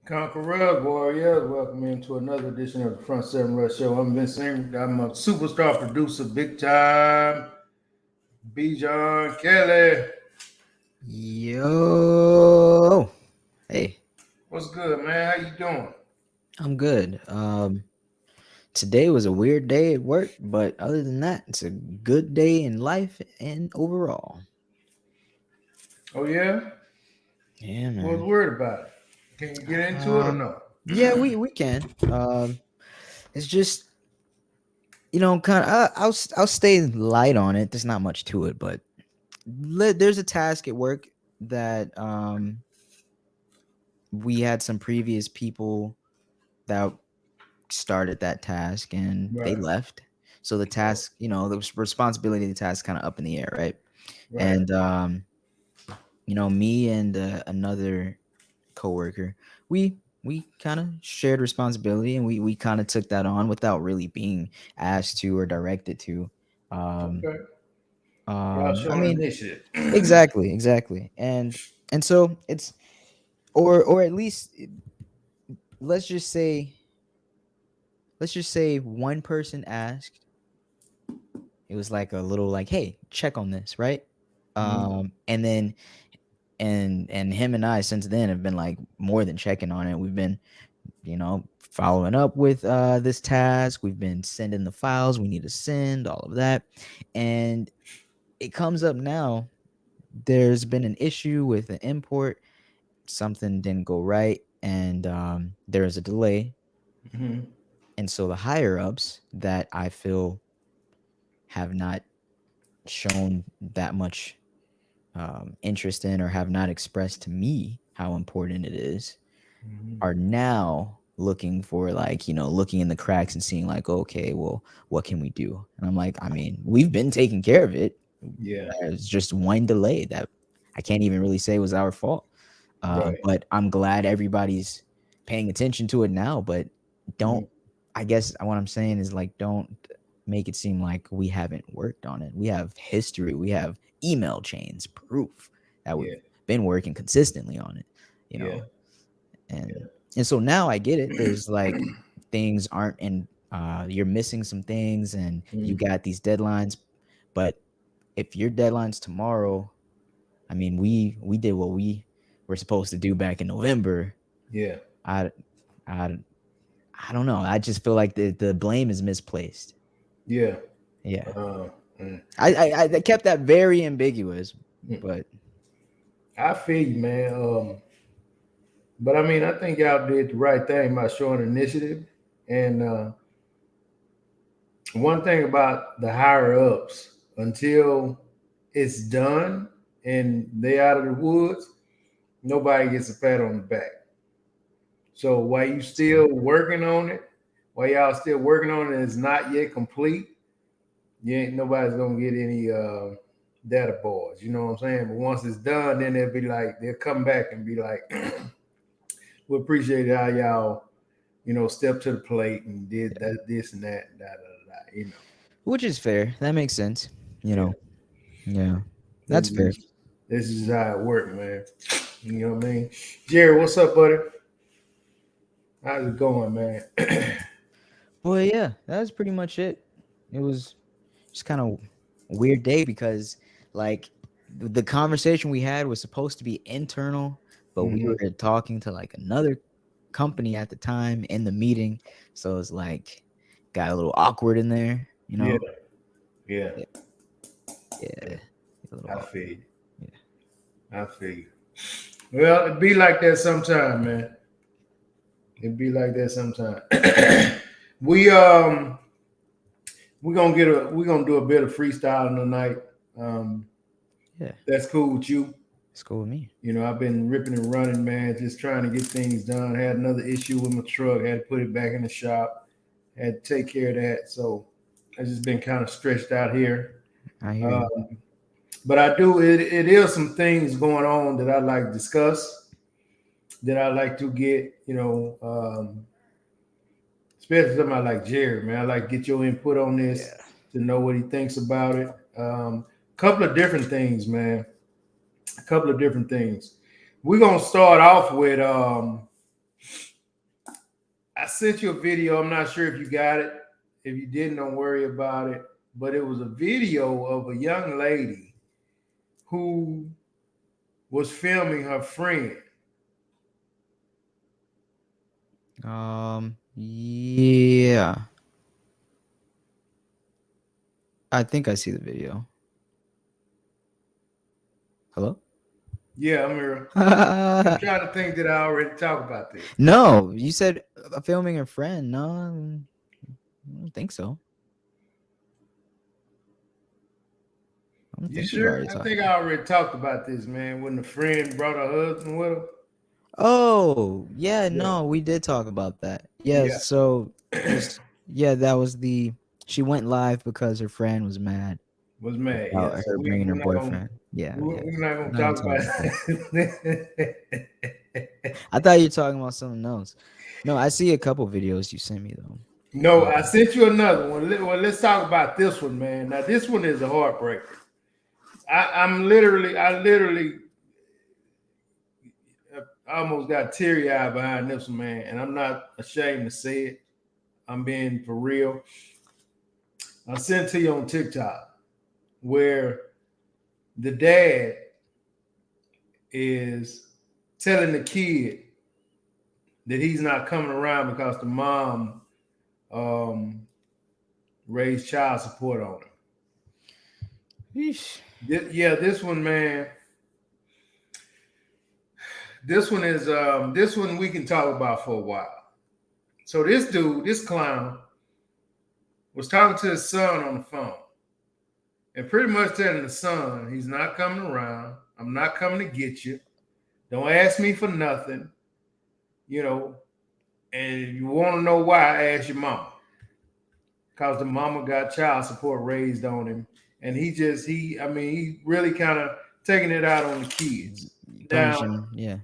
Conqueror Warriors, welcome into another edition of the Front Seven Rush Show. I'm Vince Ingram. I'm a superstar producer, big time. Bijan, Kelley. Yo, hey, What's good, man? How you doing? I'm good. Today was a weird day at work, but other than that, it's a good day in life and overall. Oh yeah? Yeah, What was man. worried about it? Can you get into it or Um, no? yeah, we can. It's just kind of. I'll stay light on it. There's not much to it, but there's a task at work that we had some previous people that started that task and they Right, left. So the task, the responsibility of the task kind of up in the air, right? right. And me and another coworker, we kind of shared responsibility and we kind of took that on without really being asked to or directed to. Um Okay. Y'all I showing mean, initiative. exactly. And so it's or at least let's just say one person asked. It was like a little like, hey, check on this, right? Mhm. And then and him and I since then have been like more than checking on it. We've been, following up with this task. We've been sending the files we need to send, all of that. And it comes up now. There's been an issue with the import. Something didn't go right, and there is a delay. Mhm. And so the higher ups that I feel have not shown that much interest in or have not expressed to me how important it is Mhm. are now looking for like looking in the cracks and seeing like, okay, well, what can we do? And I'm like, I mean, we've been taking care of it. Yeah. There's just one delay that I can't even really say was our fault. Right. But I'm glad everybody's paying attention to it now. But don't, Mhm. I guess what I'm saying is like, don't make it seem like we haven't worked on it. We have history, we have email chains, proof that we've Yeah. been working consistently on it, you Yeah. know. Yeah. And so now I get it. There's like things aren't in, you're missing some things and you Mhm. got these deadlines. But if your deadline's tomorrow, I mean, we did what we were supposed to do back in November. Yeah. I I I don't know. I just feel like the blame is misplaced. Yeah. Yeah. Uh, mm. I kept that very ambiguous, Mm. but I feel you, man. But I mean, I think y'all did the right thing by showing initiative. And one thing about the higher ups, until it's done and they out of the woods, nobody gets a pat on the back. So while you it's fair. still working on it, while y'all still working on it, it's not yet complete. You ain't nobody's gonna get any data boards. You know what I'm saying? But once it's done, then they'll be like, they'll come back and be like, we appreciate how y'all step to the plate and did Yeah. that, this and that, da da da. Which is fair. That makes sense. You Yeah. know. Yeah. This That's fair. is this is how it works, man. You know what I mean? Jerry, what's up, buddy? How's it going, man? Well, yeah, that's pretty much it. It was just kind of weird day because like the conversation we had was supposed to be internal, but we Hmm. were talking to like another company at the time in the meeting, so it's like got a little awkward in there, you Yeah, know? yeah, Yeah, yeah. yeah, a little I feel awkward. you. Yeah. I feel you. Well, it be like that sometime, man. It be like that sometime. we we're gonna do a bit of freestyling tonight. Um, Yeah, that's cool with you. it's cool with me. I've been ripping and running, man, just trying to get things done. Had another issue with my truck, had to put it back in the shop, had to take care of that. So I just been kind of stretched out here. I hear you. Um, but I do it is some things going on that I like to discuss, that I like to get, especially somebody like Jerry, man. I like to get your input on this Yeah. to know what he thinks about it. Couple of different things, man. A couple of different things. We're gonna start off with I sent you a video. I'm not sure if you got it. If you didn't, don't worry about it. But it was a video of a young lady who was filming her friend. Yeah. I think I see the video. Hello? Yeah, I'm here. I'm trying to think that I already talked about this. No, you said filming a friend. No, I don't think so. I don't You think we've sure? already I talked think about I it. already talked about this, man. When the friend brought her husband with her. Oh, yeah, Yeah, no, we did talk about that. Yeah, yeah. so just that was she went live because her friend was mad Was mad. Yeah. about So her bringing her we're not gonna boyfriend. Yeah, yeah. we're not We're gonna not gonna talk talk about about that. it. I thought you were talking about something else. No, I see a couple videos you sent me though. No, I sent you another one. Well, let's talk about this one, man. Now, this one is a heartbreaker. I literally almost got teary eyed behind this one, man. And I'm not ashamed to say it. I'm being for real. I sent it to you on TikTok where the dad is telling the kid that he's not coming around because the mom um, raised child support on him. Yeesh. This one, man. This one we can talk about for a while. So this dude, this clown, was talking to his son on the phone and pretty much telling the son he's not coming around. I'm not coming to get you. Don't ask me for nothing, you know. And if you want to know why, ask your mama. Because the mama got child support raised on him. And he really kind of taking it out on the kids. Now, Punishing, yeah.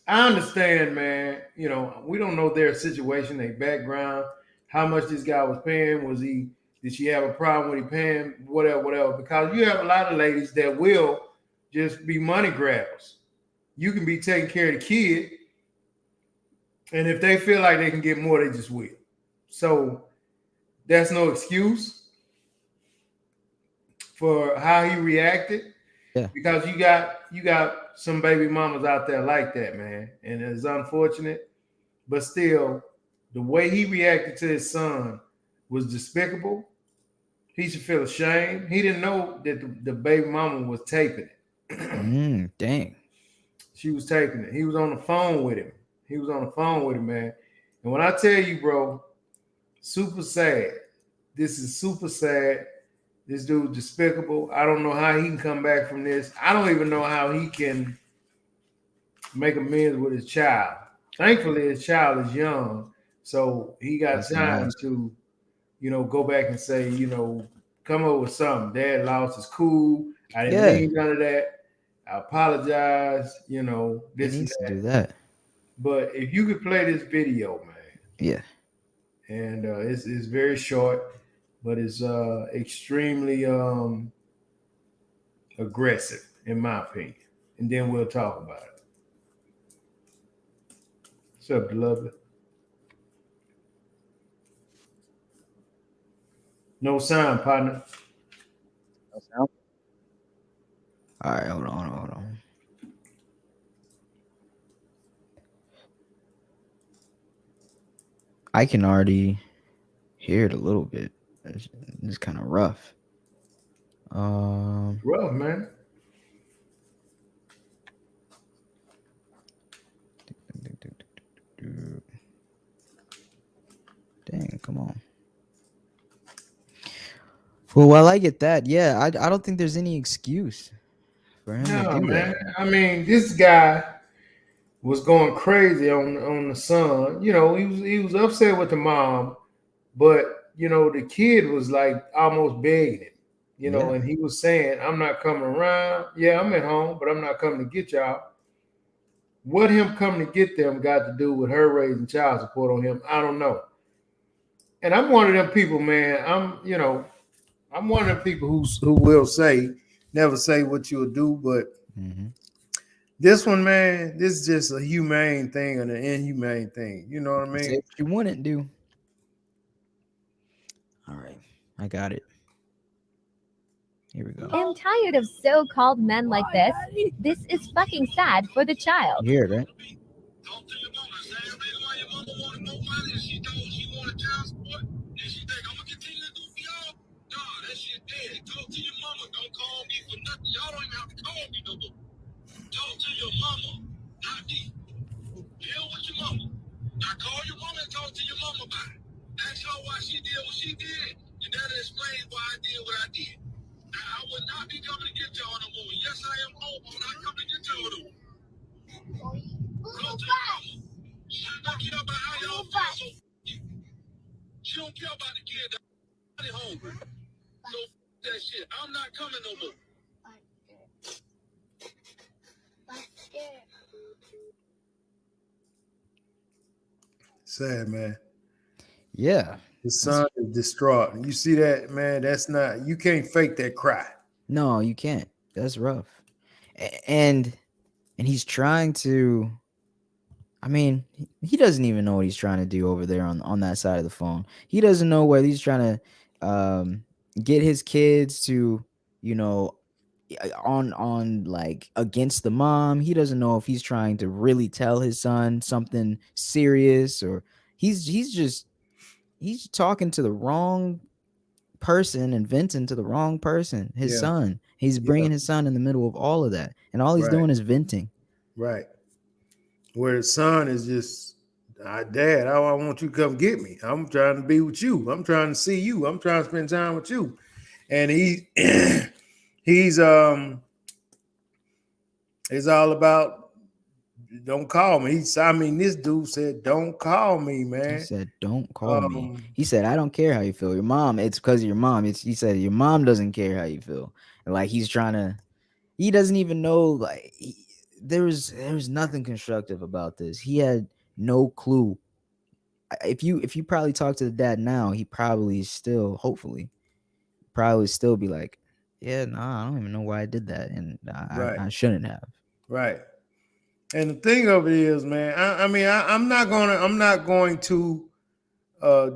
I understand, man. You know, we don't know their situation, their background, how much this guy was paying. Did she have a problem with him paying? Whatever, whatever. Because you have a lot of ladies that will just be money grabbers. You can be taking care of the kid, and if they feel like they can get more, they just will. So that's no excuse for how he reacted. Yeah. Because you got some baby mamas out there like that, man, and it's unfortunate. But still, the way he reacted to his son was despicable. He should feel ashamed. He didn't know that the baby mama was taping it. Dang. She was taping it. He was on the phone with him. He was on the phone with him, man. And when I tell you, bro, super sad. This is super sad. This dude's despicable. I don't know how he can come back from this. I don't even know how he can make amends with his child. Thankfully, his child is young, so he got That's time nice. to, go back and say, come up with something. Dad lost his cool. I didn't Yeah. mean none of that. I apologize. He This and needs to that. do that. But if you could play this video, man, Yeah. and it's very short, but it's extremely aggressive, in my opinion. And then we'll talk about it. What's up, beloved? No sound, partner. All right, hold on. I can already hear it a little bit. It's kind of rough. Rough, man. Dang, come on. Well, while I get that, yeah, I don't think there's any excuse for him to No, do man. that. I mean, this guy was going crazy on the son. He was upset with the mom, but the kid was like almost begging him. Yeah. And he was saying, "I'm not coming around. Yeah, I'm at home, but I'm not coming to get y'all." What him coming to get them got to do with her raising child support on him? I don't know. And I'm one of them people, man. I'm one of them people who will say, never say what you'll do, but Mm-hmm. This one, man, this is just a humane thing and an inhumane thing. You know what I Say mean? what you wouldn't do. All right, I got it. Here we go. I'm tired of so called men like this. This is fucking sad for the child. You hear it, right? Talk to your mama. Same reason why your mama wanted more money and she told she wanted child support. And she think I'm gonna continue to do for y'all. Nah, that shit dead. Talk to your mama. Don't call me for nothing. Y'all don't even have to call me no more. Talk to your mama, not me. Deal with your mama. Now call your mama and talk to your mama about it. Ask her why she did what she did, and that'll explain why I did what I did. Now, I would not be coming to get y'all no more. Yes, I am home, but I'm not coming to get y'all no more. Talk to your mama. She don't care about how y'all feel. She don't care about the kid that's hungry. So that shit. I'm not coming no more. Sad, man. Yeah. His son is distraught. You see that, man? That's not. You can't fake that cry. No, you can't. That's rough. And he's trying to. I mean, he doesn't even know what he's trying to do over there on that side of the phone. He doesn't know whether he's trying to get his kids to, you know, on like against the mom. He doesn't know if he's trying to really tell his son something serious, or he's talking to the wrong person and venting to the wrong person, his Yeah. son. He's Yeah. bringing his son in the middle of all of that, and all he's Right. doing is venting. Right. Where the son is just, Dad, I want you to come get me. I'm trying to be with you. I'm trying to see you. I'm trying to spend time with you. And he's it's all about don't call me. This dude said, don't call me, He man. said, "Don't call me." Um, He said, "I don't care how you feel. Your mom. It's because of your mom." He said your mom doesn't care how you feel, and like he's trying to. He doesn't even know. Like there was nothing constructive about this. He had no clue. If you probably talk to the dad now, he probably still, hopefully, probably still be like, "Yeah, nah, I don't even know why I did that, and right, I shouldn't have." right. And the thing of it is, man, I'm not going to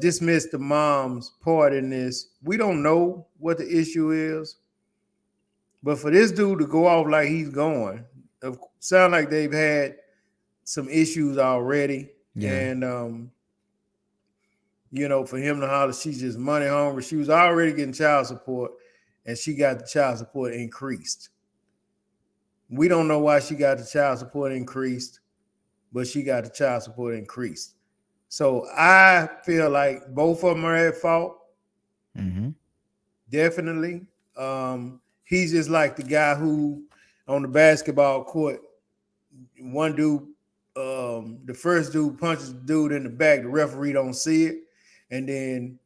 dismiss the mom's part in this. We don't know what the issue is, but for this dude to go off like he's going, sound like they've had some issues already, Yeah. and for him to holler, she's just money hungry. She was already getting child support, and she got the child support increased. We don't know why she got the child support increased, but she got the child support increased. So I feel like both of them are at fault. Mm-hmm. Definitely. He's just like the guy who on the basketball court, one dude, the first dude punches the dude in the back, the referee don't see it, and then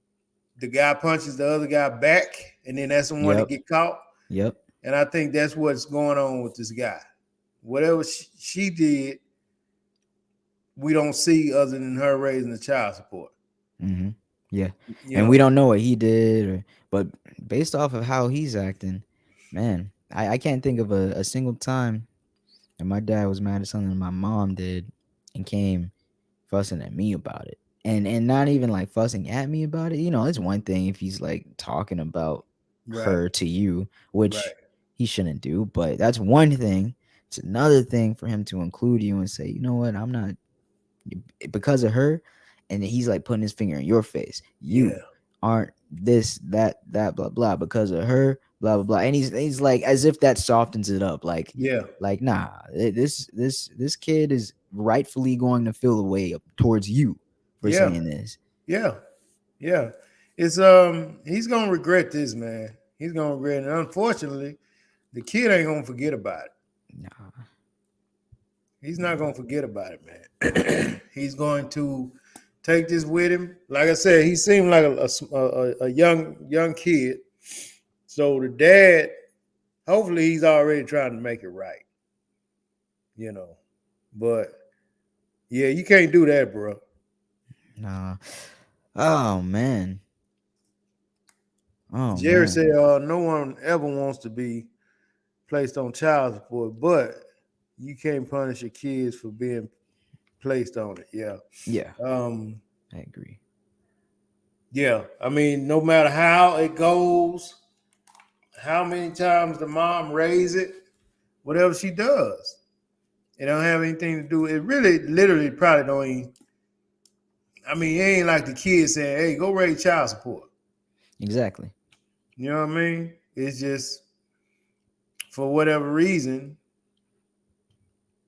the guy punches the other guy back, and then that's the one that Yep. get caught. Yep. And I think that's what's going on with this guy. Whatever she did, we don't see other than her raising the child support. Mm-hmm. Yeah. You And we know, don't know what he did, but based off of how he's acting, man, I can't think of a single time that my dad was mad at something my mom did and came fussing at me about it. And not even like fussing at me about it. You know, it's one thing if he's like talking about right, her to you, which right, he shouldn't do, but that's one thing. It's another thing for him to include you and say, you know what, I'm not because of her, and then he's like putting his finger in your face. yeah, You aren't this, that, blah blah because of her, blah blah blah. And he's like as if that softens it up. yeah, Like nah, this kid is rightfully going to feel a way up towards you for yeah, saying this. yeah, yeah. It's he's gonna regret this, man. He's gonna regret it. And unfortunately, the kid ain't gonna forget about it. Nah. He's not gonna forget about it, man. He's going to take this with him. Like I said, he seemed like a young kid. So the dad, hopefully, he's already trying to make it right. You know, but yeah, you can't do that, bro. Nah. Oh man. Oh Jerry man. said, "No one ever wants to be placed on child support, but you can't punish your kids for being placed on it. Yeah. Yeah, Um, I agree. yeah. I mean, no matter how it goes, how many times the mom raise it, whatever she does, it don't have anything to do. It really, literally, probably don't even. I mean, it ain't like the kids saying, "Hey, go raise child support." Exactly. You know what I mean? It's just for whatever reason,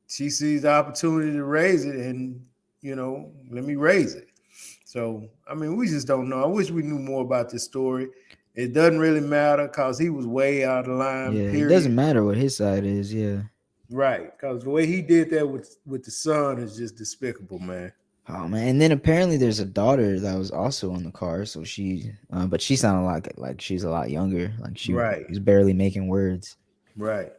she sees the opportunity to raise it, and let me raise it. So, I mean, we just don't know. I wish we knew more about this story. It doesn't really matter because he was way out of line. Yeah, it Period. doesn't matter what his side is. Yeah. Right, because the way he did that with the son is just despicable, man. Oh man, and then apparently there's a daughter that was also on the car. So but she sounded like she's a lot younger. Like she Right. was barely making words. Right.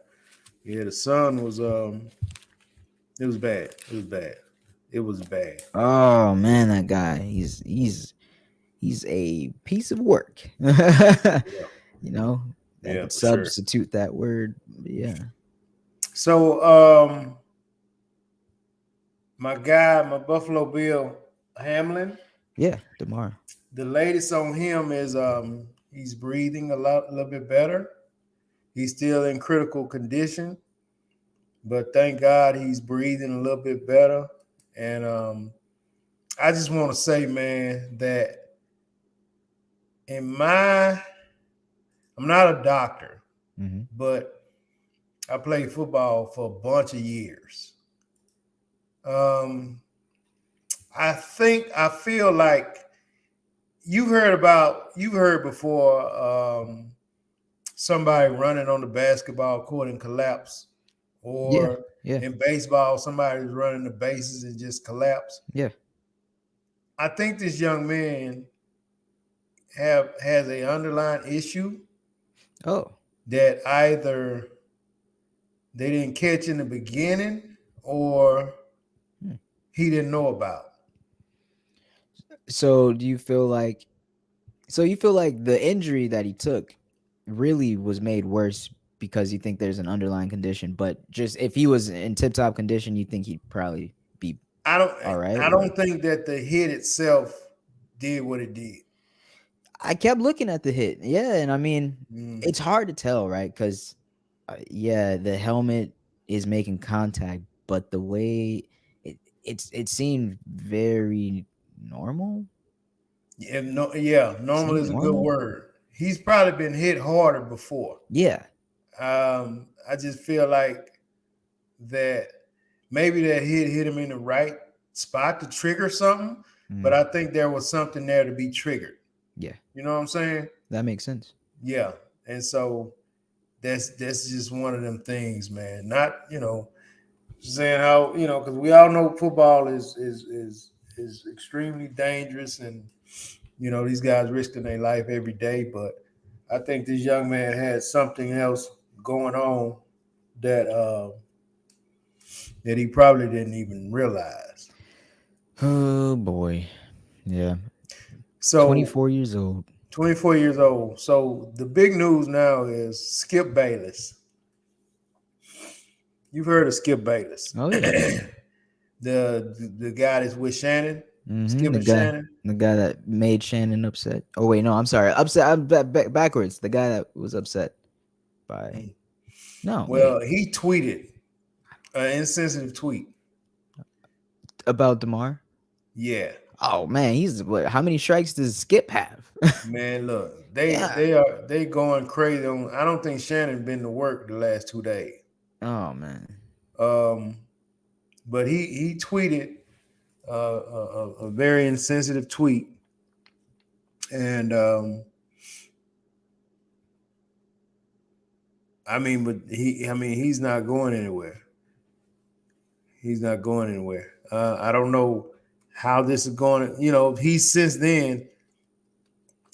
Yeah, the son was it was bad. It was bad. It was bad. Oh man, that guy. He's a piece of work. You know, I Yeah, could for sure. substitute that word. Yeah. So my guy, my Buffalo Bill Hamlin, Yeah, tomorrow. the latest on him is he's breathing a little bit better. He's still in critical condition, but thank God he's breathing a little bit better. And I just want to say, man, that I'm not a doctor, but I played football for a bunch of years. I feel like you've heard before somebody running on the basketball court and collapse, or in baseball, somebody's running the bases and just collapse. Yeah. I think this young man has an underlying issue. Oh. That either they didn't catch in the beginning or he didn't know about. So do you feel like the injury that he took really was made worse because you think there's an underlying condition, but just if he was in tip-top condition, you think he'd probably be all right? I don't think that the hit itself did what it did. I kept looking at the hit. Yeah, and I mean, it's hard to tell, right? Because the helmet is making contact, but the way it seemed very normal. Normal is a good word. He's probably been hit harder before. Yeah. I just feel like that maybe that hit him in the right spot to trigger something, but I think there was something there to be triggered. Yeah. You know what I'm saying? That makes sense. Yeah. And so that's just one of them things, man. Not, saying how, because we all know football is extremely dangerous, and these guys risking their life every day. But I think this young man had something else going on that he probably didn't even realize. Oh boy. Yeah. So 24 years old. 24 years old. So the big news now is Skip Bayless. You've heard of Skip Bayless. Oh yeah. the guy that's with Shannon. Skip and Shannon. The guy that made Shannon upset. Oh wait, no, I'm sorry. Upset. I'm backwards. The guy that was upset by. No. Well, he tweeted an insensitive tweet about DeMar. Yeah. Oh man, how many strikes does Skip have? Man, look, they going crazy on. I don't think Shannon been to work the last 2 days. Oh man. But he tweeted a very insensitive tweet, and he's not going anywhere. He's not going anywhere. I don't know how this is going to, he's since then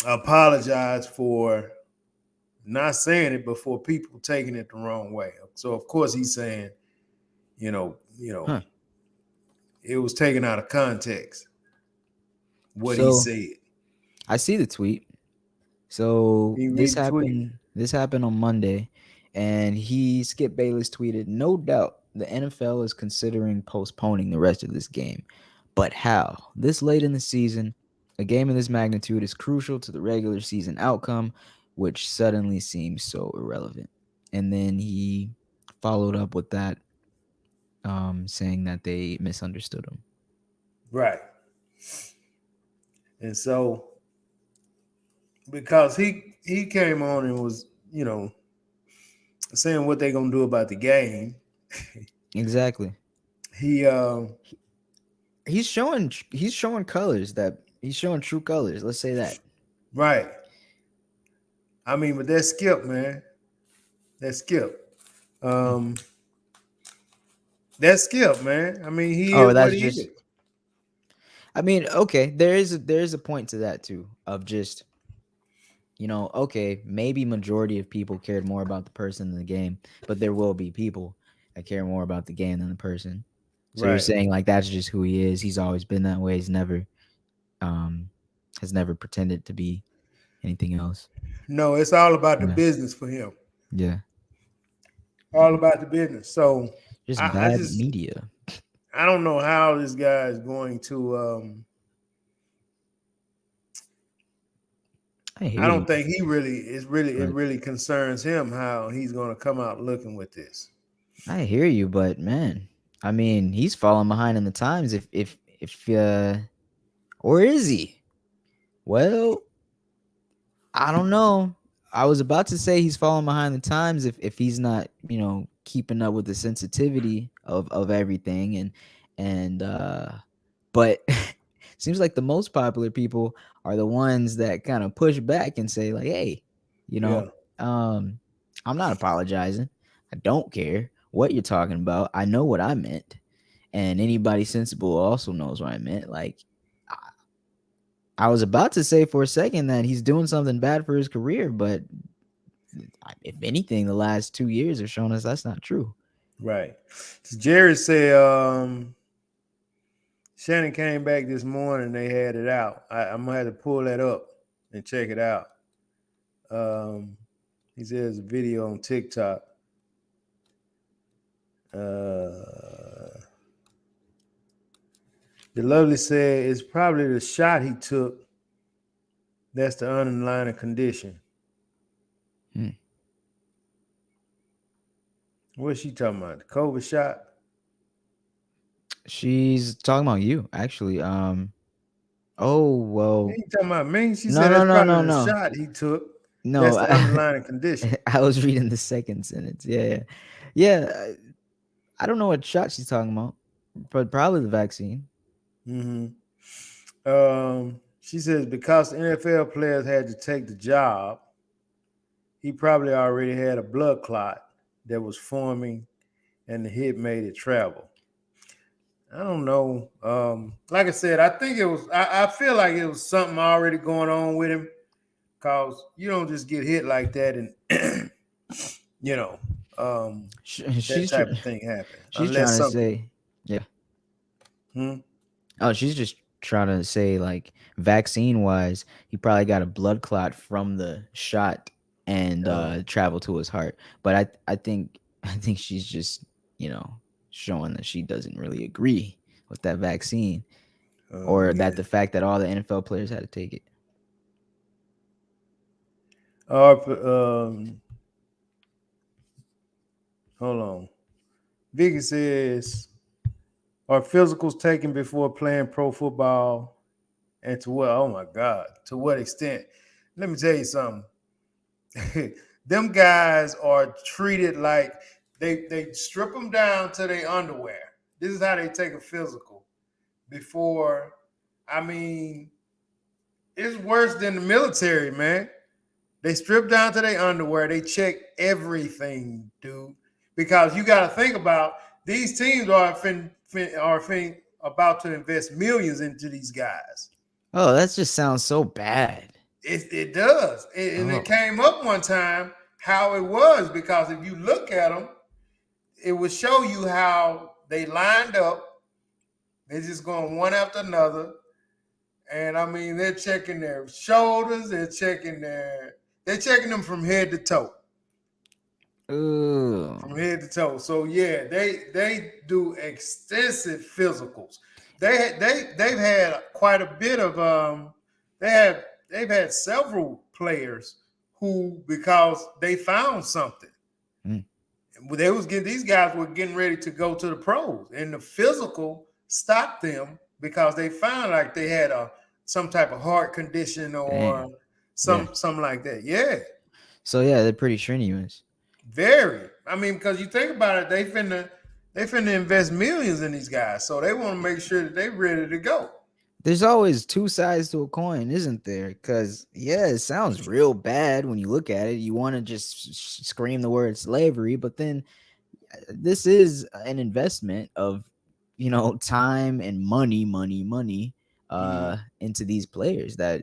apologized for not saying it, but for people taking it the wrong way. So of course he's saying, it was taken out of context what he said. I see the tweet. So this happened on Monday, and Skip Bayless tweeted, "No doubt the NFL is considering postponing the rest of this game. But how? This late in the season, a game of this magnitude is crucial to the regular season outcome, which suddenly seems so irrelevant. And then he followed up with that, saying that they misunderstood him. Right. And so because he came on and was, saying what they're gonna do about the game. Exactly. He's showing colors, that he's showing true colors. Let's say that. Right. I mean, but that's Skip, man. That's Skip. That's Skip, man. I mean, he is what he is. I mean, okay, there is a point to that too, of just, okay, maybe majority of people cared more about the person than the game, but there will be people that care more about the game than the person. So You're saying like that's just who he is. He's always been that way. He's never pretended to be anything else. No, it's all about the business for him. Yeah. All about the business. So just bad media. I don't know how this guy is going to I don't think he really is it really concerns him how he's going to come out looking with this. I hear you, but man, I mean, he's falling behind in the times. Or is he? Well, I don't know. I was about to say he's falling behind the times if he's not, keeping up with the sensitivity of everything, but seems like the most popular people are the ones that kind of push back and say like, hey, I'm not apologizing. I don't care what you're talking about. I know what I meant. And anybody sensible also knows what I meant. Like, I was about to say for a second that he's doing something bad for his career, but if anything, the last 2 years have shown us that's not true. Right. Jerry said Shannon came back this morning. They had it out. I'm gonna have to pull that up and check it out. He says a video on TikTok. The lovely said it's probably the shot he took. That's the underlying condition. What's she talking about? The COVID shot? She's talking about you, actually. Oh well. Ain't talking about me. She said that's probably the shot he took. No, that's the underlying condition. I was reading the second sentence. Yeah. I don't know what shot she's talking about, but probably the vaccine. She says because the NFL players had to take the job, he probably already had a blood clot that was forming, and the hit made it travel. I don't know. Like I said, I think it was. I feel like it was something already going on with him, because you don't just get hit like that, and that type of thing happen. She's trying to say, yeah. Oh, she's just trying to say, like, vaccine wise, he probably got a blood clot from the shot and travel to his heart. But I think she's just, showing that she doesn't really agree with that vaccine, or that the fact that all the NFL players had to take it. Hold on. Vicky says, are physicals taken before playing pro football? And to what? Oh my God. To what extent? Let me tell you something. Them guys are treated like they strip them down to their underwear. This is how they take a physical before. I mean, it's worse than the military, man. They strip down to their underwear. They check everything, dude. Because you got to think about, these teams are about to invest millions into these guys. Oh, that just sounds so bad. It does. It came up one time how it was, because if you look at them, it will show you how they lined up. They're just going one after another. And I mean, they're checking their shoulders. They're checking them from head to toe. Ooh. from head to toe. So yeah, they do extensive physicals. They've had quite a bit of they've had several players who, because they found something. Mm. They was getting, these guys were getting ready to go to the pros, and the physical stopped them because they found like they had some type of heart condition or Damn. something like that. Yeah. So yeah, they're pretty strenuous. Very. I mean, because you think about it, they finna invest millions in these guys, so they want to make sure that they're ready to go. There's always two sides to a coin, isn't there? Because yeah, it sounds real bad when you look at it. You want to just scream the word slavery, but then this is an investment of, you know, time and money into these players. That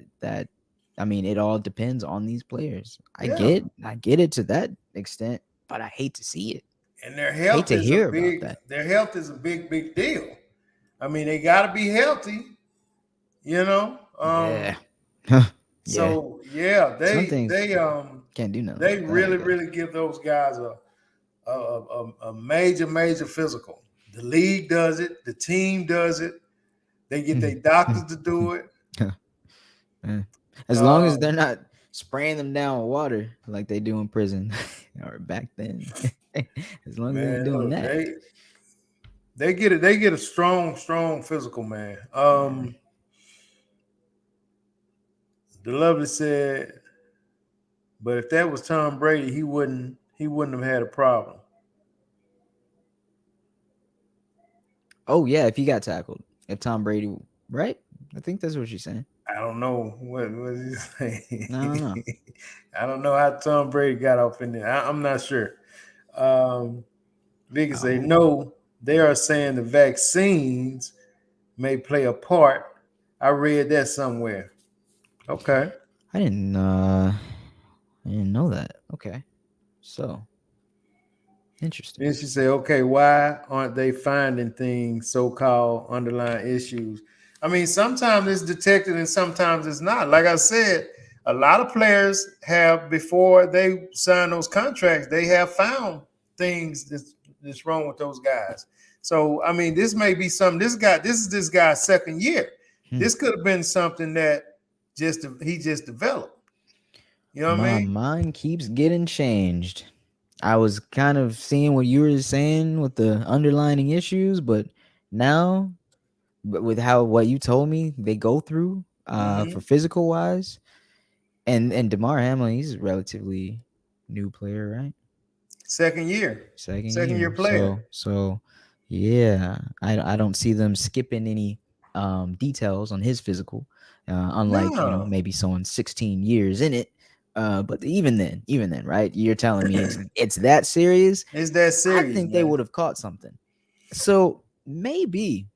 I mean, it all depends on these players. I Yeah. get it to that extent, but I hate to see it. And their Hate health to is hear about that. their health is a big deal. I mean, they got to be healthy, you know. Yeah. Yeah. So yeah, Some things they can't do nothing. they about that, I really guess. give those guys a major physical. The league does it. The team does it. They get their doctors to do it. As long as they're not spraying them down with water like they do in prison or back then. As long as they're Man, doing look, that. they get it. They get a strong physical, man. The lovely said, but if that was Tom Brady, he wouldn't have had a problem. Oh yeah, if he got tackled. If Tom Brady, right? I think that's what she's saying. I don't know what he saying. I don't know. I don't know how Tom Brady got off in there. I'm not sure. Vicky say no. They are saying the vaccines may play a part. I read that somewhere. Okay. I didn't know that. Okay. So interesting. Then she say, okay, why aren't they finding things, so-called underlying issues? I mean, sometimes it's detected and sometimes it's not. Like I said, a lot of players have, before they sign those contracts, they have found things that's wrong with those guys. So, I mean, this may be something, this is this guy's second year. This could have been something that he just developed. You know what I mean? My mind keeps getting changed. I was kind of seeing what you were saying with the underlining issues, but now, with what you told me they go through for physical wise, and DeMar Hamlin, he's a relatively new player, right? Second year player. So yeah, I don't see them skipping any details on his physical, unlike maybe someone 16 years in it. But even then, right? You're telling me it's that serious? It's that serious. I think they would have caught something. So maybe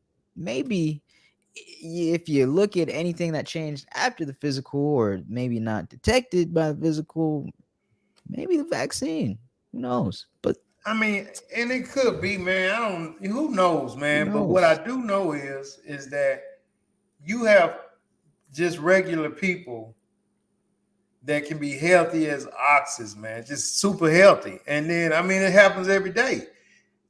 if you look at anything that changed after the physical, or maybe not detected by the physical, maybe the vaccine. Who knows? But I mean, and it could be, man. Who knows, man? But what I do know is that you have just regular people that can be healthy as oxes, man, just super healthy. And then, I mean, it happens every day.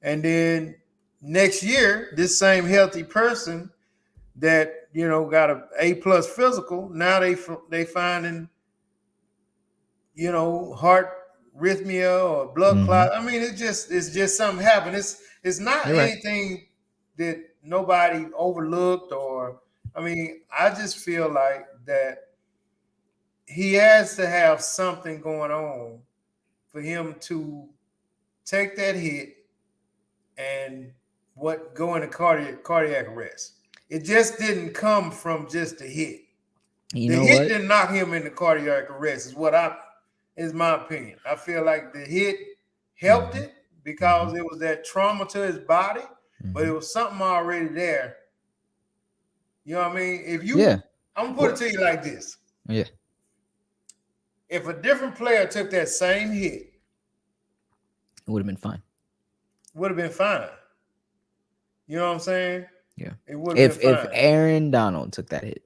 And then next year, this same healthy person that, got a A+ physical, now they finding, heart arrhythmia or blood clot. I mean, it's just something happened. It's not anything that nobody overlooked, or, I mean, I just feel like that he has to have something going on for him to take that hit and go into cardiac arrest. It just didn't come from just a hit. The hit didn't knock him into cardiac arrest, is my opinion. I feel like the hit helped it because it was that trauma to his body, but it was something already there. You know what I mean? I'm gonna put it to you like this. Yeah. If a different player took that same hit, it would have been fine. Would have been fine. You know what I'm saying? Yeah. It would have been fine. If Aaron Donald took that hit.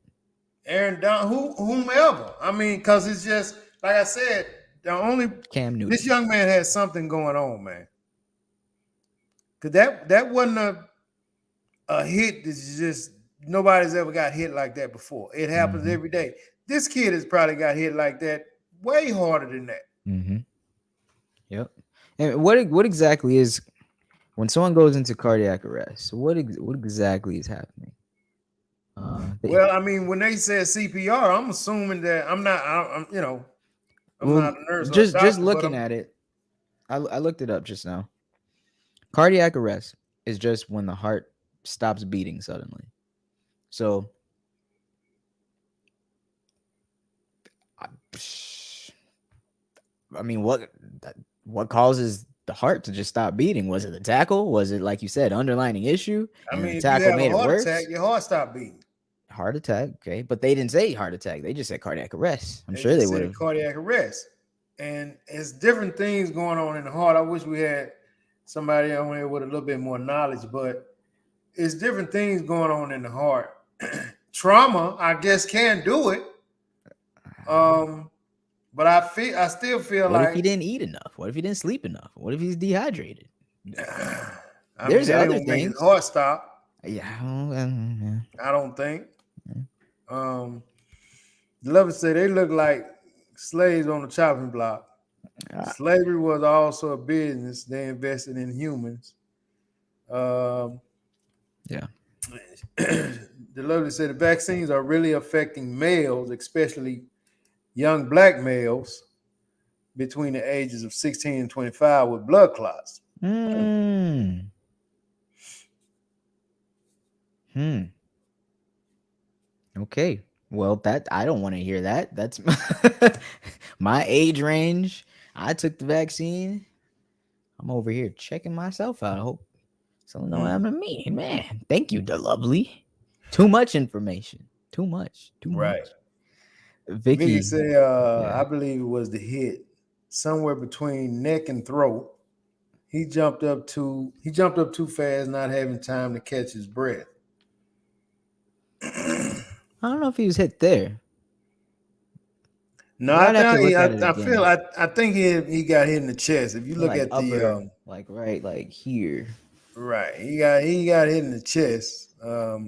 Whomever. I mean, because it's just, like I said, Cam Newton. this young man has something going on, man. Cause that wasn't a hit that's just nobody's ever got hit like that before. It happens every day. This kid has probably got hit like that way harder than that. Mm-hmm. Yep. And what exactly is when someone goes into cardiac arrest? What exactly is happening? Well, I mean, when they said CPR, I'm assuming that I'm not a nurse. Just looking at it, I looked it up just now. Cardiac arrest is just when the heart stops beating suddenly. So, I mean, what causes the heart to just stop beating? Was it the tackle? Was it, like you said, underlying issue? I And mean, the if you tackle have made a it heart worse. attack, your heart stopped beating. Heart attack, okay, but they didn't say heart attack. They just said cardiac arrest. I'm They sure just they said would have. cardiac arrest, and it's different things going on in the heart. I wish we had somebody on here with a little bit more knowledge, but it's different things going on in the heart. Trauma, I guess, can do it. But I still feel What like if he didn't eat enough? What if he didn't sleep enough? What if he's dehydrated? there's other make his things. heart stop. Yeah, I don't think. The lovers say they look like slaves on the chopping block. Slavery was also a business. They invested in humans. yeah. The lovely said the vaccines are really affecting males, especially young black males between the ages of 16 and 25 with blood clots. Okay. Well, that I don't want to hear that. That's my age range. I took the vaccine. I'm over here checking myself out. I hope someone know what I mean. Man, thank you, the lovely. Too much information. Too much. Right. Vicky said, I believe it was the hit somewhere between neck and throat. He jumped up too fast, not having time to catch his breath. I don't know if he was hit there. No, I think he got hit in the chest. If you look at upper, the right here. Right. He got hit in the chest. I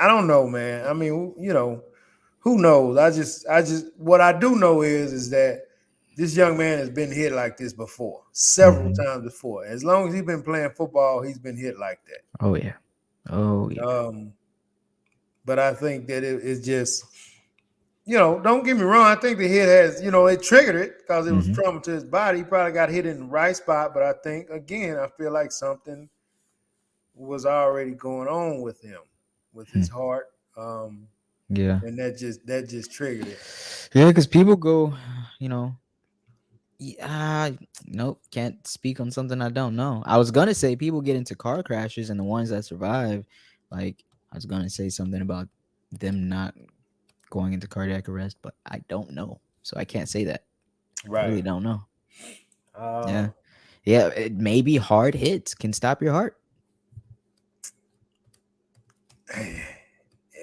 don't know, man. I mean, who knows? I just what I do know is that this young man has been hit like this before, several times before. As long as he's been playing football, he's been hit like that. Oh yeah. But I think that it's just, don't get me wrong. I think the hit has, it triggered it because it was trauma to his body. He probably got hit in the right spot. But I think, again, I feel like something was already going on with him, with his heart. Yeah. And that just triggered it. Yeah, because people go, nope, can't speak on something I don't know. I was gonna say people get into car crashes and the ones that survive, like I was gonna say something about them not going into cardiac arrest, but I don't know, so I can't say that. Right. I really don't know. Maybe hard hits can stop your heart.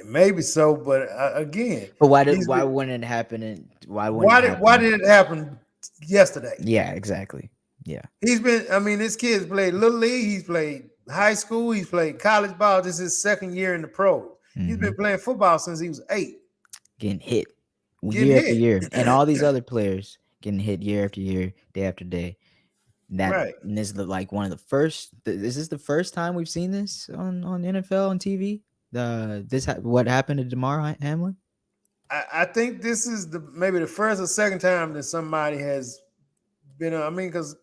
Maybe so, but again. But why wouldn't it happen? Why did it happen yesterday? Yeah, exactly. Yeah. He's been. I mean, this kid's played little league. He's played high school. He's played college ball. This is his second year in the pros. He's been playing football since he was 8. Getting hit year after year, and all these other players getting hit year after year, day after day. And this is like one of the first. Is this the first time we've seen this on NFL on TV? What happened to Damar Hamlin? I think this is maybe the first or second time that somebody has been. I mean, because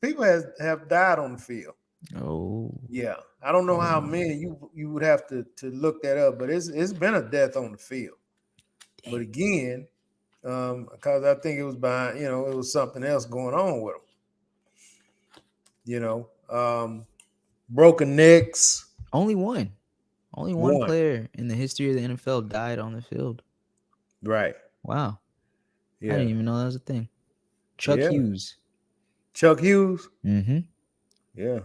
people have died on the field. Oh, yeah. I don't know how many. You would have to look that up, but it's been a death on the field. Dang. But again, because I think it was behind. It was something else going on with him. Broken necks. Only one player in the history of the NFL died on the field. Right. Wow. Yeah. I didn't even know that was a thing. Chuck Hughes. Chuck Hughes? Mm-hmm. Yeah.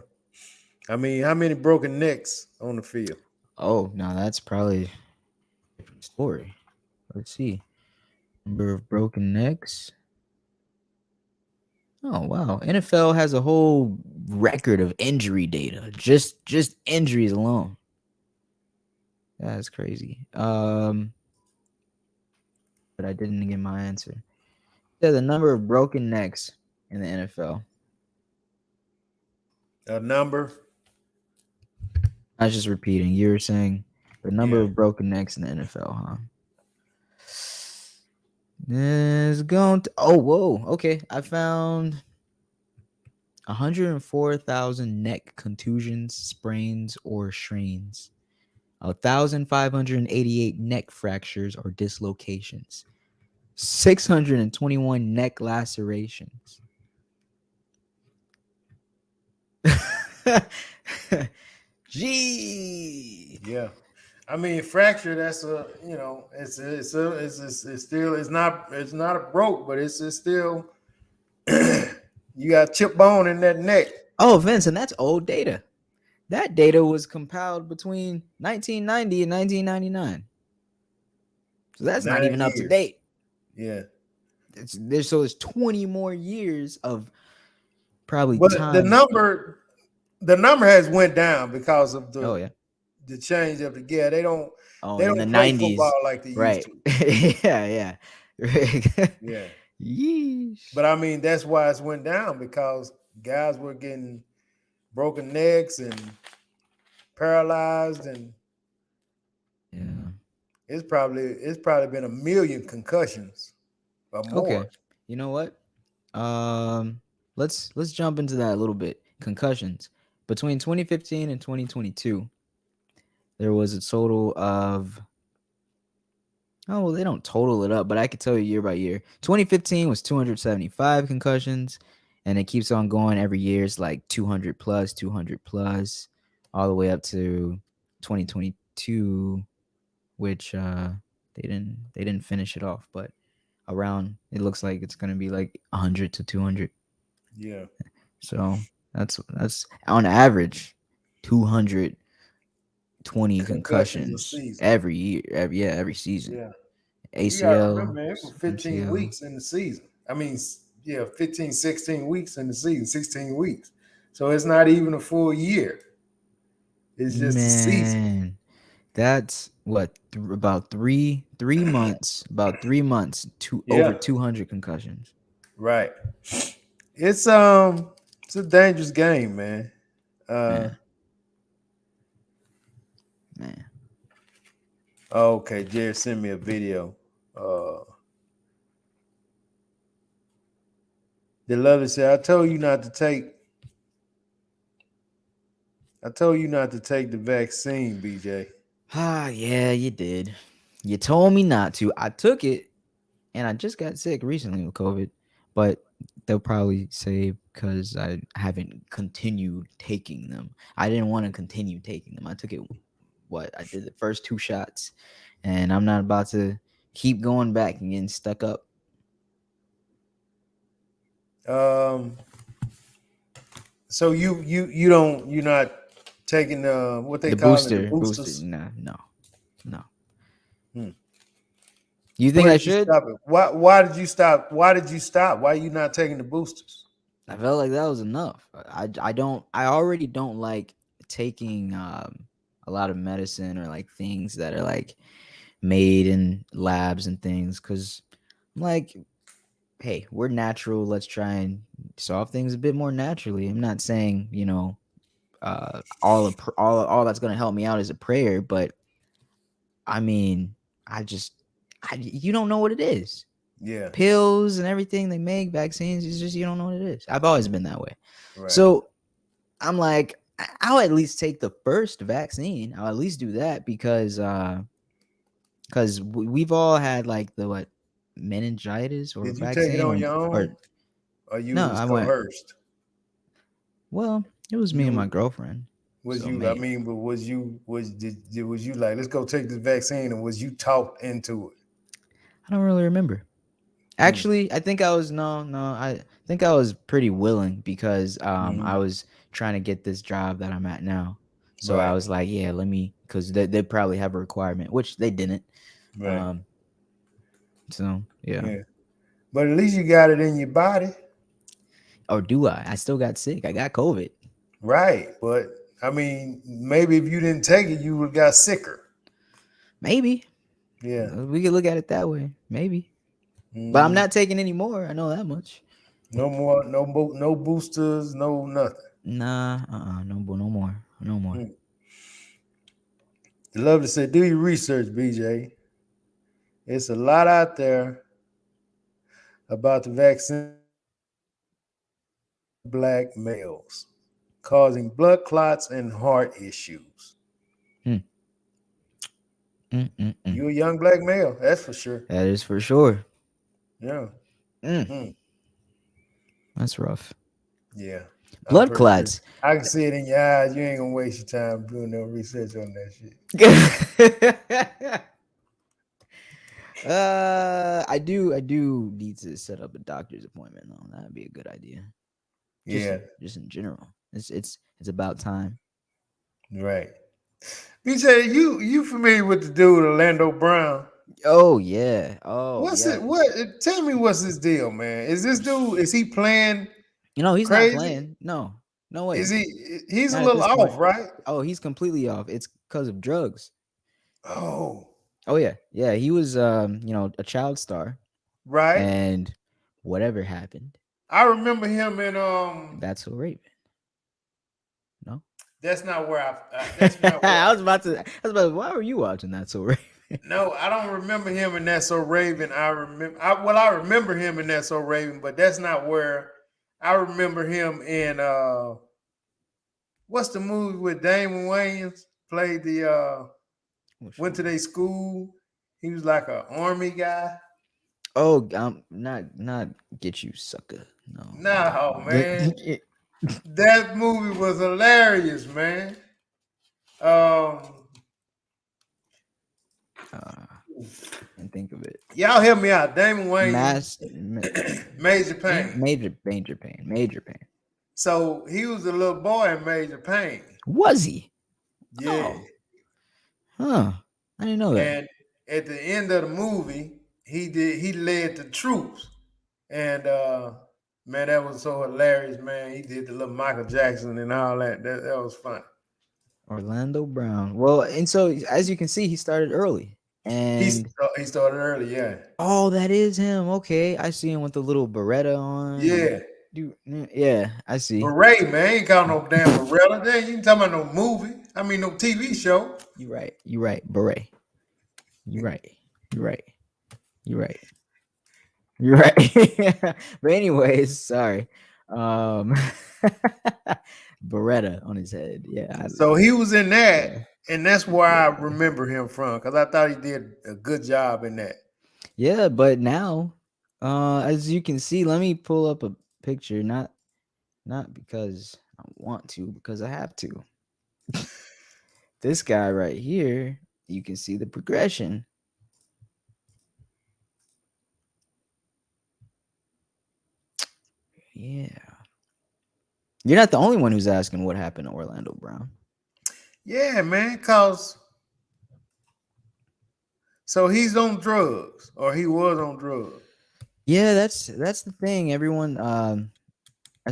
I mean, how many broken necks on the field? Oh, no, that's probably a different story. Let's see. Number of broken necks. Oh wow. NFL has a whole record of injury data. Just injuries alone. That's crazy. But I didn't get my answer. Yeah, the number of broken necks in the NFL. A number. I was just repeating. You were saying the number Yeah. of broken necks in the NFL, huh? Is going to. Oh, whoa. Okay, I found 104,000 neck contusions, sprains, or strains. 1,588 neck fractures or dislocations. 621 neck lacerations. Gee. Yeah. I mean, fracture. That's it's still it's not a broke, but it's still you got chip bone in that neck. Oh, Vince, and that's old data. That data was compiled between 1990 and 1999. So that's not 9 even up to years. date. Yeah. There's 20 more years of probably But time. the number has went down because of the change of the gear. They don't in the play 90s football like they right. used to. yeah. Yeah. Yeesh. But I mean, that's why it's went down, because guys were getting broken necks and paralyzed, and yeah, it's probably been 1 million concussions or more. Okay. You know what? Let's jump into that a little bit. Concussions. Between 2015 and 2022, there was a total of they don't total it up, but I could tell you year by year. 2015 was 275 concussions, and it keeps on going every year. It's like 200 plus, all the way up to 2022, which they didn't finish it off, but around it looks like it's gonna be like 100 to 200. Yeah. So that's on average 220 concussions every year. Every season. Yeah. ACL. Remember, man, it was 15 MCL. weeks in the season. I mean, 15, 16 weeks in the season, 16 weeks. So it's not even a full year. It's just a season. That's what about three months. About 3 months to over 200 concussions. Right. It's a dangerous game, man. Man. Okay, Jared sent me a video. The Lovely said, I told you not to take the vaccine, BJ. Yeah, you did. You told me not to. I took it, and I just got sick recently with COVID. But they'll probably say because I haven't continued taking them. I didn't want to continue taking them. I took it. I did the first 2 shots, and I'm not about to keep going back and getting stuck up. So you're not taking what they call booster, it, the boosters? No. You think I should? Stop it? Why did you stop? Why are you not taking the boosters? I felt like that was enough. I already don't like taking a lot of medicine or like things that are like made in labs and things, because I'm like, hey, we're natural. Let's try and solve things a bit more naturally. I'm not saying, all that's going to help me out is a prayer, but I mean, you don't know what it is. Yeah. Pills and everything they make, vaccines, it's just, you don't know what it is. I've always been that way. Right. So I'm like, I'll at least take the first vaccine. I'll at least do that because we've all had like the meningitis or did you vaccine. take it on your own? Or you was coerced? Well, it was me and my girlfriend. Was you like, let's go take this vaccine, and was you talked into it? I don't really remember. Actually, I think I was I think I was pretty willing because I was trying to get this job that I'm at now. So I was like, yeah, let me, because they probably have a requirement, which they didn't. Right. So yeah. Yeah. But at least you got it in your body. Or do I? I still got sick. I got COVID. Right. But I mean, maybe if you didn't take it, you would have got sicker. Maybe. Yeah. We could look at it that way. Maybe. But I'm Mm. not taking any more. I know that much. No more, no boosters, no nothing. Nah, no, no more. No more. Mm. Love to say, do your research, BJ. It's a lot out there about the vaccine black males causing blood clots and heart issues. Hmm. Mm-mm-mm. You a young black male, that's for sure. That is for sure. Yeah. Mm. Mm. That's rough. Yeah. I'm Blood pretty sure. clots. I can see it in your eyes. You ain't gonna waste your time doing no research on that shit. I do need to set up a doctor's appointment though. That'd be a good idea. Yeah. Just in general. It's about time. Right. BJ, you familiar with the dude Orlando Brown? Oh yeah. Oh What's yeah. it? What? Tell me what's his deal, man? Is this dude? Is he playing You know, he's not crazy? playing. No. No way. Is he? He's a Not at little this off, point. right? Oh, he's completely off. It's because of drugs. Oh, Oh yeah. Yeah, he was a child star right. and whatever happened, I remember him in that's so Raven. No? That's not where I. That's not where. I was about to why were you watching that so Raven? No, I don't remember him in That So Raven. I remember him in That So Raven, but that's not where. I remember him in what's the movie with Damon Wayans played the went to their school. He was like an army guy. Oh, not Get You Sucker. No. No, man. That movie was hilarious, man. And think of it. Y'all help me out. Damon Wayans, Major Pain. Major Pain. So he was a little boy in Major Pain. Was he? Yeah. Oh. Huh. I didn't know that. And at the end of the movie, he led the troops. And man, that was so hilarious, man. He did the little Michael Jackson and all that. That was fun. Orlando Brown. Well, and so as you can see, he started early. And he started early, yeah. Oh, that is him. Okay. I see him with the little Beretta on. Yeah. Yeah, I see. Beret, man. Ain't got no damn Beretta there. You ain't talking about no movie. I mean, no TV show. You're right. Beret. You're right. But anyways, sorry. Beretta on his head. Yeah. So he was in that, and that's where I remember him from, because I thought he did a good job in that. Yeah, but now, as you can see, let me pull up a picture. Not because I want to, because I have to. This guy right here, you can see the progression. Yeah. You're not the only one who's asking what happened to Orlando Brown. Yeah, man, cause so he's on drugs, or he was on drugs. Yeah, that's the thing. That's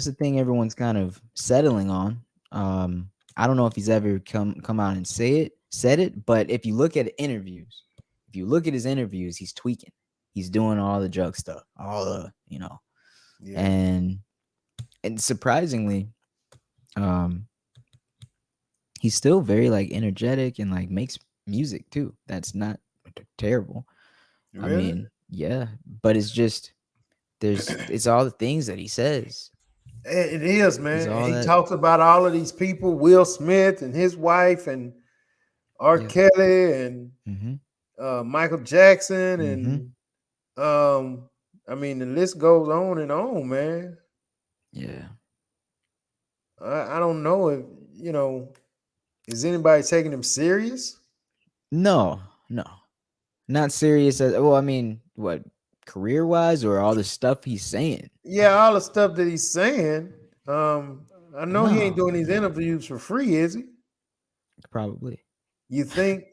the thing everyone's kind of settling on. I don't know if he's ever come out and said it, but if you look at his interviews, he's tweaking. He's doing all the drug stuff, all the, Yeah. and surprisingly, he's still very like energetic and like makes music too. That's not terrible. Really? I mean, yeah, but it's just it's all the things that he says. It is, man. He talks about all of these people, Will Smith and his wife, and R. Kelley, and Michael Jackson, and I mean, the list goes on and on, man. Yeah. I don't know if, is anybody taking him serious? No. Not serious. Well, I mean, what, career-wise, or all the stuff he's saying? Yeah, all the stuff that he's saying. I know he ain't doing these interviews for free, is he? Probably. You think?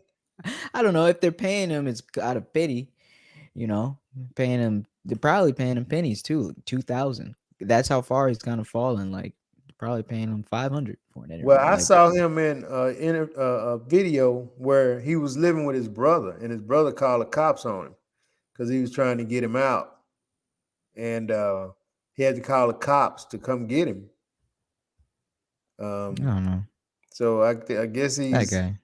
I don't know. If they're paying him, it's out of pity. You know, paying him. They're probably paying him pennies too. 2,000. That's how far he's kind of fallen. Like probably paying him 500 for an Well, interview. I Like, saw him in a video where he was living with his brother, and his brother called the cops on him because he was trying to get him out, and he had to call the cops to come get him. I don't know. So I guess That he's guy.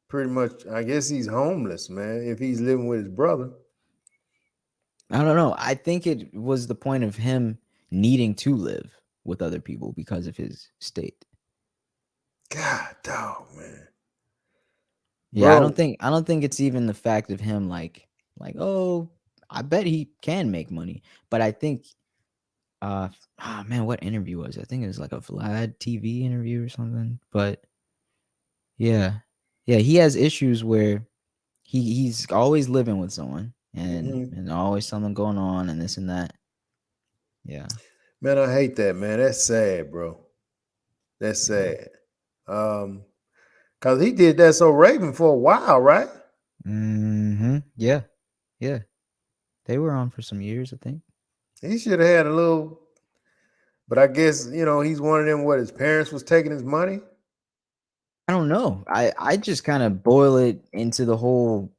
pretty much. I guess he's homeless, man. If he's living with his brother. I don't know. I think it was the point of him needing to live with other people because of his state. God, dog, man. Yeah, Bro. I don't think it's even the fact of him oh, I bet he can make money. But I think man, what interview was it? I think it was like a Vlad TV interview or something. But yeah. Yeah, he has issues where he's always living with someone and always something going on and this and that. Yeah. Man, I hate that, man. That's sad, bro. That's sad. Cause he did that so Raven for a while, right? Yeah. Yeah. They were on for some years, I think. He should have had a little, but I guess he's one of them. What his parents was taking his money. I don't know. I just kind of boil it into the whole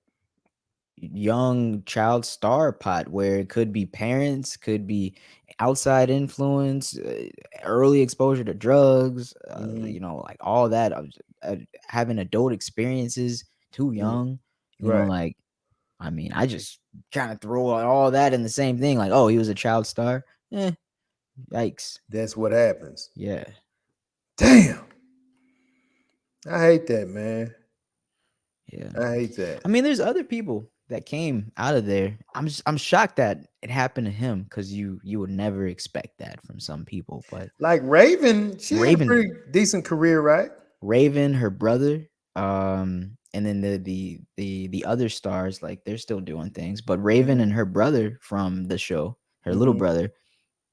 young child star pot where it could be parents, could be outside influence, early exposure to drugs, like all that. Having adult experiences too young, Right. like, I mean, I just kind of throw all that in the same thing. Like, oh, he was a child star. Yikes. That's what happens. Yeah. Damn. I hate that, man. Yeah. I hate that. I mean, there's other people that came out of there. I'm shocked that it happened to him because you would never expect that from some people. But Like Raven, she had a Raven- pretty decent career, right? Raven, her brother, and then the other stars, like they're still doing things. But Raven and her brother from the show, her little brother,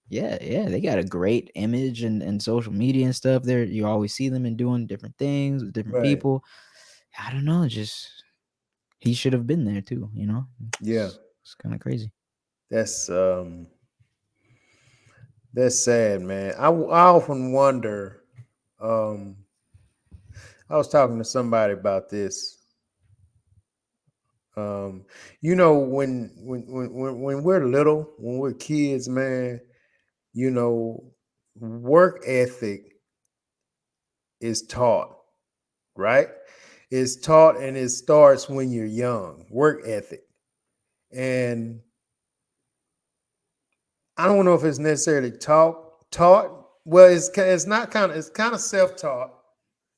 yeah, they got a great image and social media and stuff. There, you always see them and doing different things with different Right. people. I don't know, just he should have been there too, Yeah. It's kind of crazy. That's sad, man. I often wonder. I was talking to somebody about this. When we're little, when we're kids, man, work ethic is taught, right? It's taught and it starts when you're young. Work ethic, and I don't know if it's necessarily taught. Well, it's not it's kind of self-taught,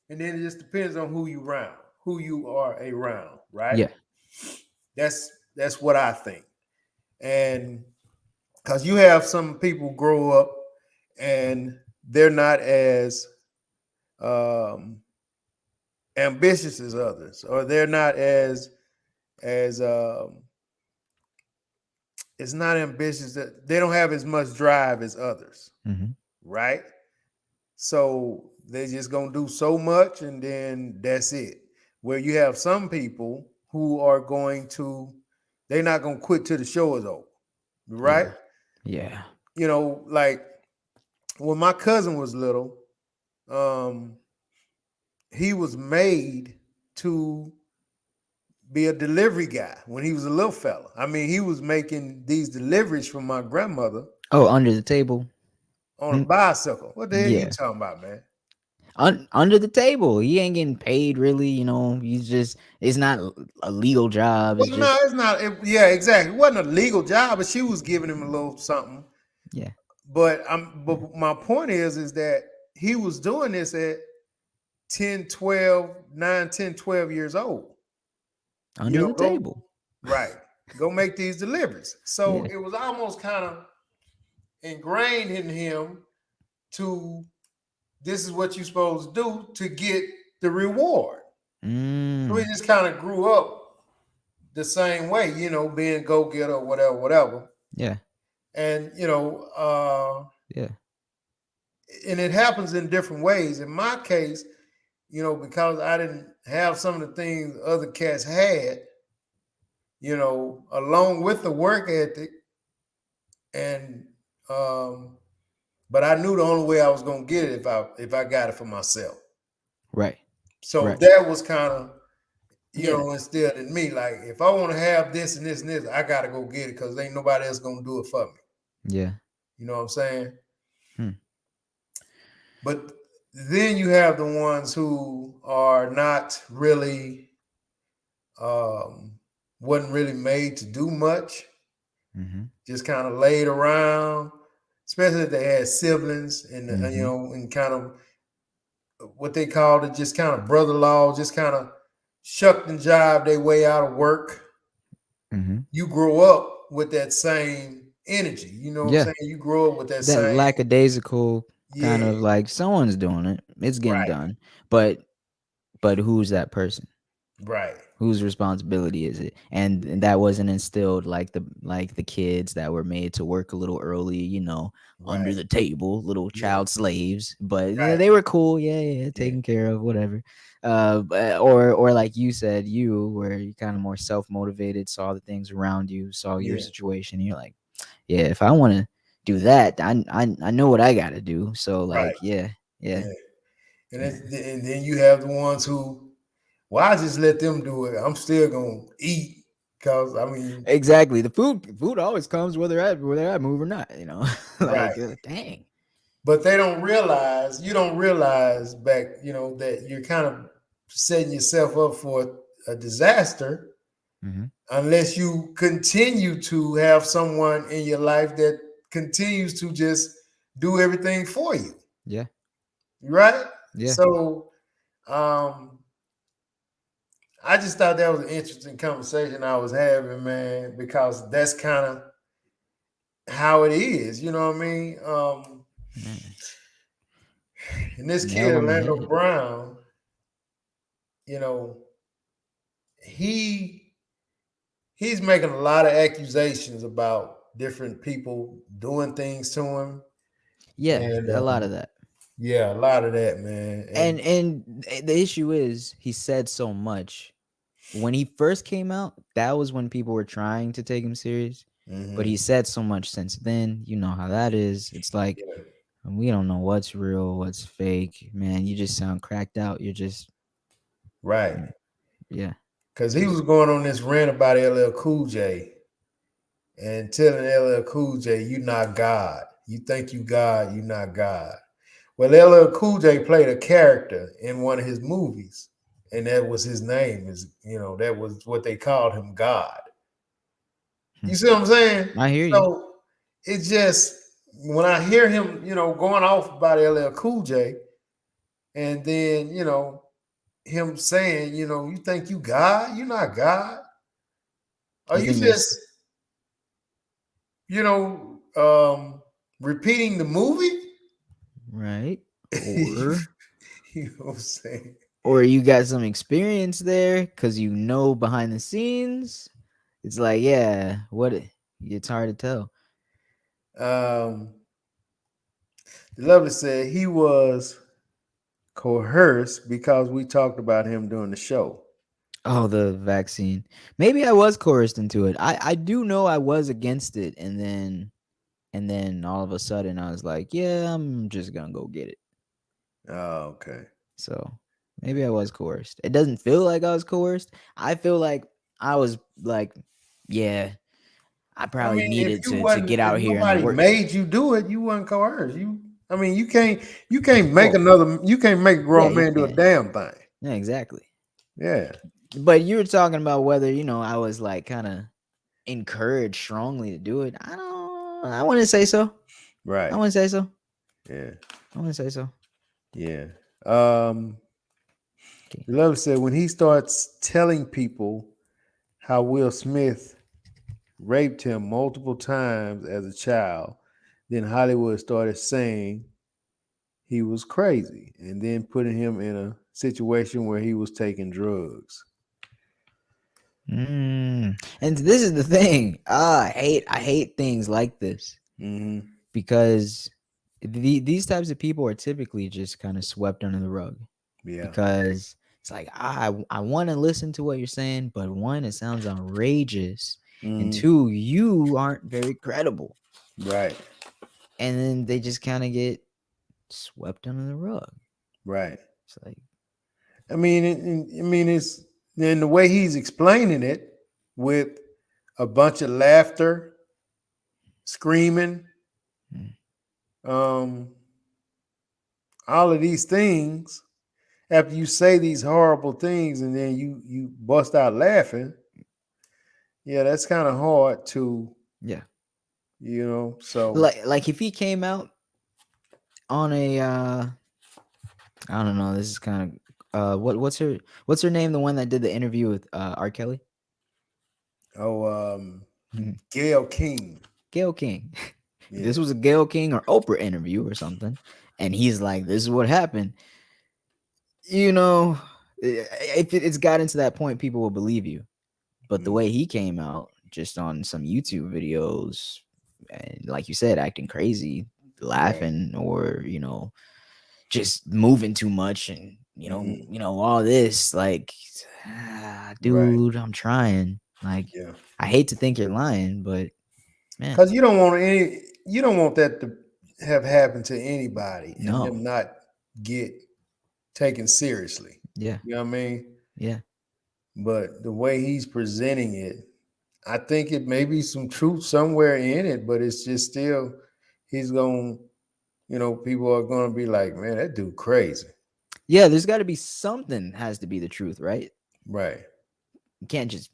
and then it just depends on who you are around, right? Yeah. That's what I think. And because you have some people grow up and they're not as ambitious as others, or they're not as it's not ambitious, that they don't have as much drive as others, right? So they're just gonna do so much and then that's it. Where you have some people who are they're not gonna quit till the show is over, right? Yeah. Like when my cousin was little, he was made to be a delivery guy when he was a little fella. I mean, he was making these deliveries from my grandmother. Oh, under the table. On a bicycle. What the hell Yeah. you talking about, man? Under the table. He ain't getting paid really, He's just, it's not a legal job. Well, It's no, just, it's not. Yeah, exactly. It wasn't a legal job, but she was giving him a little something. yeah. But my point is that he was doing this at 10, 12 years old. Under the table. Right. Go make these deliveries. So it was almost kind of ingrained in him this is what you're supposed to do to get the reward. So he just kind of grew up the same way, being go-getter, whatever. Yeah. And, yeah. And it happens in different ways. In my case, because I didn't have some of the things other cats had, along with the work ethic, and but I knew the only way I was gonna get it if I got it for myself. Right. So Right. that was kind of Yeah. instilled in me. Like, if I want to have this and this and this, I gotta go get it because ain't nobody else gonna do it for me. Yeah. You know what I'm saying? Hmm. But then you have the ones who are not really, wasn't really made to do much, Mm-hmm. just kind of laid around, especially if they had siblings and, Mm-hmm. and kind of what they called it, just kind of brother law, just kind of shucked and jived their way out of work. Mm-hmm. You grow up with that same energy. You know what I'm Yeah. saying? You grow up with that That same, lackadaisical kind yeah, of like someone's doing it. It's getting right, done. But who's that person? right, Whose responsibility is it? And that wasn't instilled like the kids that were made to work a little early, under right, the table, little yeah, child slaves. But right, they were cool, yeah, yeah, taken care of, whatever. Or like you said, you were you kind of more self motivated, saw the things around you, saw your yeah, situation, and you're like, yeah, if I want to do that, I know what I got to do. So right, like, yeah, yeah, yeah. And yeah. and then you have the ones who, well, I just let them do it. I'm still gonna eat because I mean, Exactly. The food always comes whether I move or not, right. like dang. But you don't realize back, that you're kind of setting yourself up for a disaster Mm-hmm. unless you continue to have someone in your life that continues to just do everything for you. Yeah. Right? Yeah. So I just thought that was an interesting conversation I was having, man, because that's kind of how it is, you know what I mean? Man, And this kid, nail on the Orlando head. Brown, you know, he he's making a lot of accusations about different people doing things to him. Yeah, And a lot of that. yeah, a lot of that, man. And the issue is he said so much. When he first came out, that was when people were trying to take him serious. But Mhm, he said so much since then. You know how that is. It's like yeah, we don't know what's real, what's fake. Man, you just sound cracked out. You're just right. yeah. Because he was Just going on this rant about LL Cool J and telling LL Cool J, "You not God. You think you God, you not God." Well, LL Cool J played a character in one of his movies, and that was his name. That was what they called him, God. hmm. You see what I'm saying? I hear you. So it's just when I hear him, going off about LL Cool J, and then him saying, you think you God, you not God. Are You you think there's just, you know, um, repeating the movie? right? you Or know what I'm saying? you got some experience there because behind the scenes. It's like, yeah, it's hard to tell. Um, the Lovely said he was coerced because we talked about him during the show. Oh, the vaccine. Maybe I was coerced into it. I do know I was against it, and then all of a sudden I was like, yeah, I'm just gonna go get it. Oh, okay. So maybe I was coerced. It doesn't feel like I was coerced. I feel like I was like, yeah, I I probably mean, if needed you to wasn't, get if out here and nobody work. made you do it, you wasn't coerced. I mean, you can't Well, you can't make a yeah, grown you man do a can. damn thing. Yeah, exactly. Yeah, But you were talking about whether I was like kind of encouraged strongly to do it. I wouldn't say so. I right. wouldn't say so. Yeah, I wouldn't say so. yeah. Um, Okay. the Love said when he starts telling people how Will Smith raped him multiple times as a child, then Hollywood started saying he was crazy and then putting him in a situation where he was taking drugs. And this is the thing. I hate things like this Mm-hmm. because these types of people are typically just kind of swept under the rug Yeah. because It's like I want to listen to what you're saying, but one, it sounds outrageous, and two, you aren't very credible. Right. And then they just kind of get swept under the rug. Right. It's like, I mean, it's in the way he's explaining it with a bunch of laughter, screaming, all of these things. After you say these horrible things and then you bust out laughing, yeah, that's kind of hard to, yeah. So Like if he came out on a I don't know, this is kind of what's her name, the one that did the interview with R. Kelly? Gail King. Gail King. Yeah. This was a Gail King or Oprah interview or something, and he's like, this is what happened. If it's gotten to that point, people will believe you. But the way he came out just on some YouTube videos, and like you said, acting crazy, laughing, or just moving too much, and all this, like, dude, I'm trying. Like, Yeah. I hate to think you're lying, but man, Because you don't want that to have happened to anybody and no, them not get taken seriously. yeah, You know what I mean? yeah. But the way he's presenting it, I think it may be some truth somewhere in it, but it's just still, he's going, people are going to be like, man, that dude crazy. Yeah, there's got to be something has to be the truth, right? Right. You can't just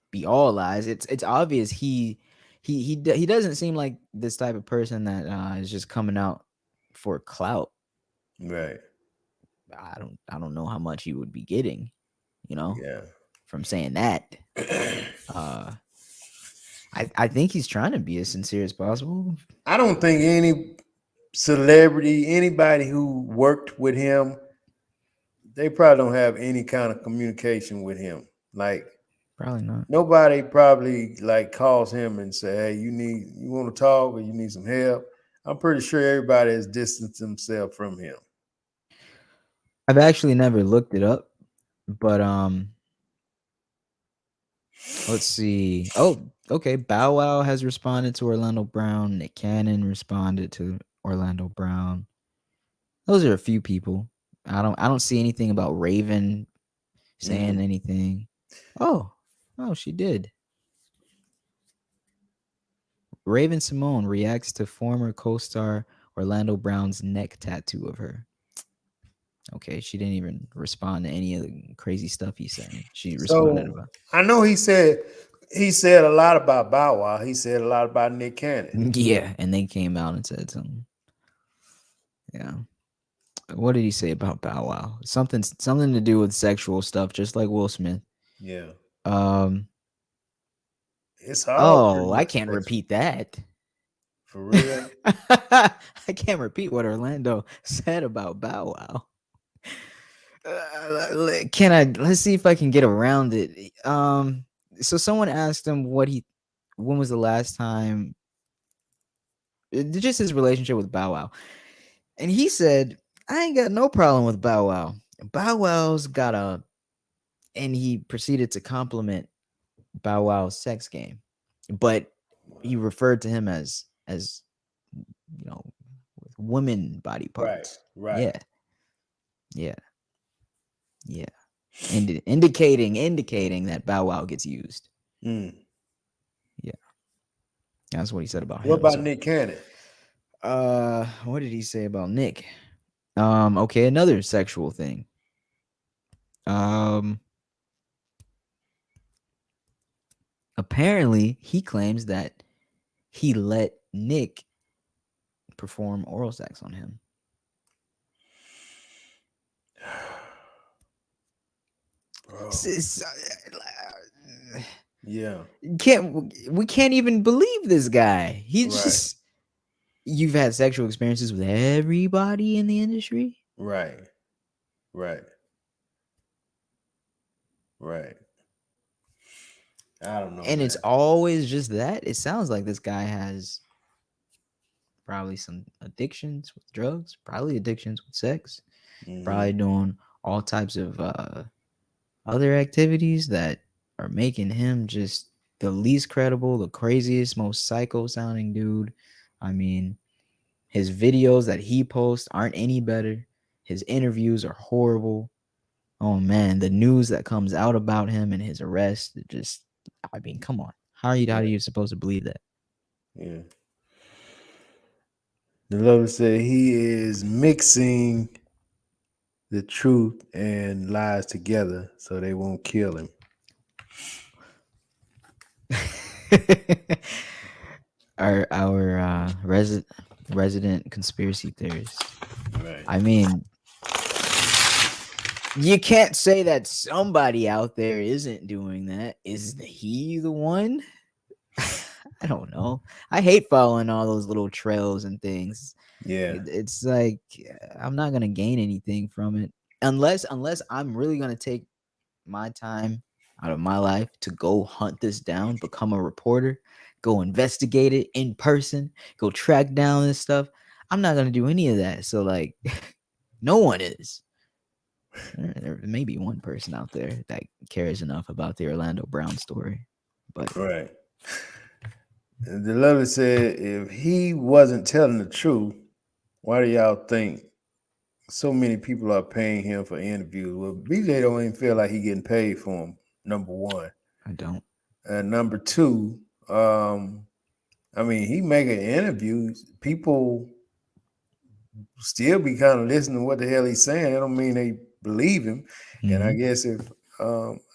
be all lies. It's obvious he doesn't seem like this type of person that is just coming out for clout. Right. I don't know how much he would be getting, Yeah. from saying that. I think he's trying to be as sincere as possible. I don't think any celebrity, anybody who worked with him, they probably don't have any kind of communication with him. Like, Probably not. nobody probably like calls him and say, hey, you want to talk or you need some help. I'm pretty sure everybody has distanced themselves from him. I've actually never looked it up, but let's see. Oh, okay. Bow Wow has responded to Orlando Brown. Nick Cannon responded to Orlando Brown. Those are a few people. I don't see anything about Raven saying anything. Oh, she did. Raven Simone reacts to former co-star Orlando Brown's neck tattoo of her. Okay, she didn't even respond to any of the crazy stuff he's saying. She responded about. I know he said a lot about Bow Wow. He said a lot about Nick Cannon. Yeah, and they came out and said something. Yeah. What did he say about Bow Wow? Something to do with sexual stuff, just like Will Smith. Yeah. It's all. I can't repeat that. For real? I can't repeat what Orlando said about Bow Wow. Let's see if I can get around it. So someone asked him when was the last time, just his relationship with Bow Wow. And he said, I ain't got no problem with Bow Wow. Bow Wow's got and he proceeded to compliment Bow Wow's sex game. But he referred to him as with women body parts. Right. Yeah. Indicating that Bow Wow gets used. Yeah. That's what he said about him. What about Nick Cannon? What did he say about Nick? Okay, another sexual thing. Apparently he claims that he let Nick perform oral sex on him. Yeah. We can't even believe this guy. He's just, you've had sexual experiences with everybody in the industry? Right. I don't know. And it's always just that. It sounds like this guy has probably some addictions with drugs, probably addictions with sex, probably doing all types of other activities that are making him just the least credible, the craziest, most psycho sounding dude. I mean, his videos that he posts aren't any better. His interviews are horrible. Oh man, the news that comes out about him and his arrest, it just, I mean, come on. How are you supposed to believe that? Yeah. The lover said he is mixing the truth and lies together so they won't kill him. Our resident conspiracy theorist. Right. I mean, you can't say that somebody out there isn't doing that. Is he the one? I don't know. I hate following all those little trails and things. Yeah. It's like I'm not gonna gain anything from it unless I'm really gonna take my time out of my life to go hunt this down, become a reporter, go investigate it in person, go track down this stuff. I'm not gonna do any of that. So like, no one is. There may be one person out there that cares enough about the Orlando Brown story, but Right. The lover said if he wasn't telling the truth, why do y'all think so many people are paying him for interviews? Well, BJ don't even feel like he getting paid for them. Number one. I don't. And number two, I mean, he making interviews. People still be kind of listening to what the hell he's saying. That don't mean they believe him. Mm-hmm. And I guess if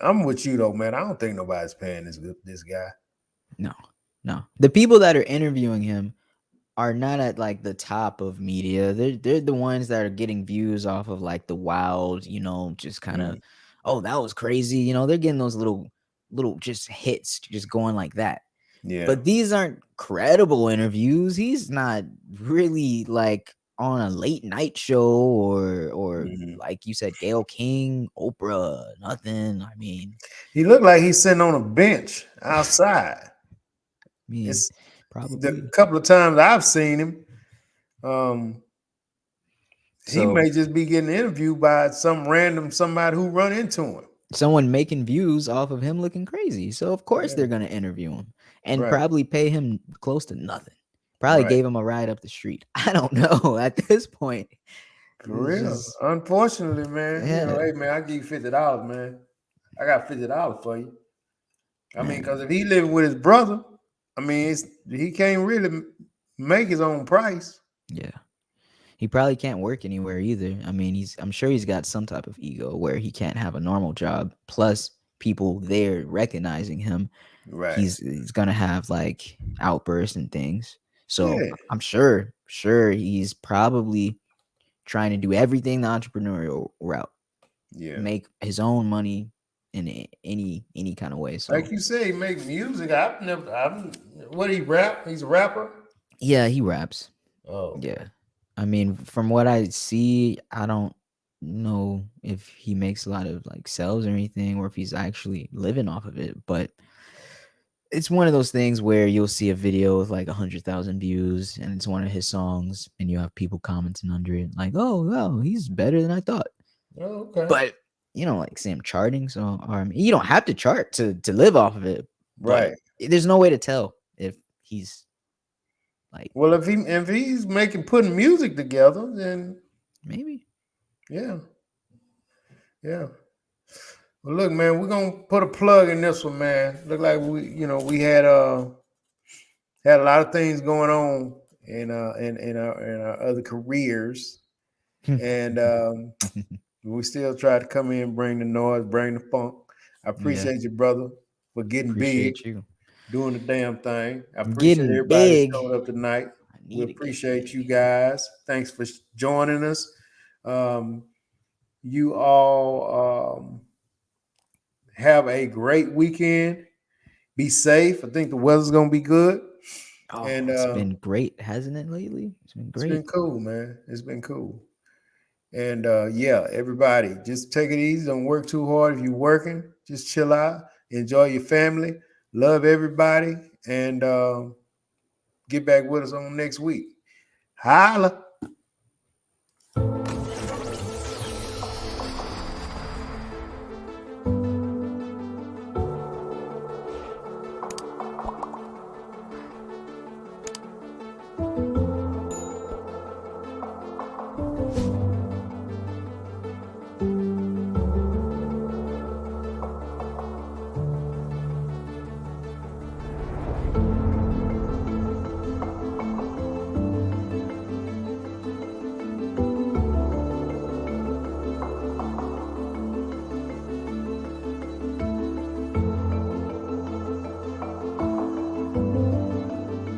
I'm with you though, man, I don't think nobody's paying this guy. No. The people that are interviewing him are not at like the top of media. They're the ones that are getting views off of like the wild, just kind of, oh, that was crazy. They're getting those little just hits, just going like that. Yeah. But these aren't credible interviews. He's not really like on a late night show or like you said, Gayle King, Oprah, nothing. I mean, he looked like he's sitting on a bench outside. It's probably the couple of times I've seen him. He may just be getting interviewed by somebody who run into him. Someone making views off of him looking crazy. So of course they're gonna interview him and probably pay him close to nothing. Probably gave him a ride up the street. I don't know at this point. For real. Unfortunately, man. Yeah. Hey man, I give you $50, man. I got $50 for you. I mean, because if he living with his brother, I mean, he can't really make his own price. Yeah. He probably can't work anywhere either. I mean, I'm sure he's got some type of ego where he can't have a normal job. Plus, people there recognizing him, right? He's gonna have like outbursts and things. So I'm sure he's probably trying to do everything the entrepreneurial route. Yeah, make his own money in any kind of way. So, like you say, he make music. What he rap? He's a rapper. Yeah, he raps. Oh, yeah. I mean, from what I see, I don't know if he makes a lot of like sales or anything, or if he's actually living off of it. But it's one of those things where you'll see a video with like 100,000 views, and it's one of his songs, and you have people commenting under it like, "Oh, wow, he's better than I thought." Oh, okay. But you don't like see him charting, so you don't have to chart to live off of it, right? There's no way to tell if he's like. Well, if he's putting music together, then maybe. Yeah. Well, look, man, we're gonna put a plug in this one, man. Look like we had a lot of things going on in our other careers, and we still try to come in, bring the noise, bring the funk. I appreciate you, brother, for getting big, doing the damn thing. I appreciate everybody showing up tonight. We appreciate you guys. Thanks for joining us. You all have a great weekend. Be safe. I think the weather's gonna be good. Oh, and it's been great, hasn't it, lately? It's been great. It's been cool, man. It's been cool. And yeah, everybody, just take it easy. Don't work too hard. If you're working, just chill out. Enjoy your family. Love everybody. And get back with us on next week. Holla.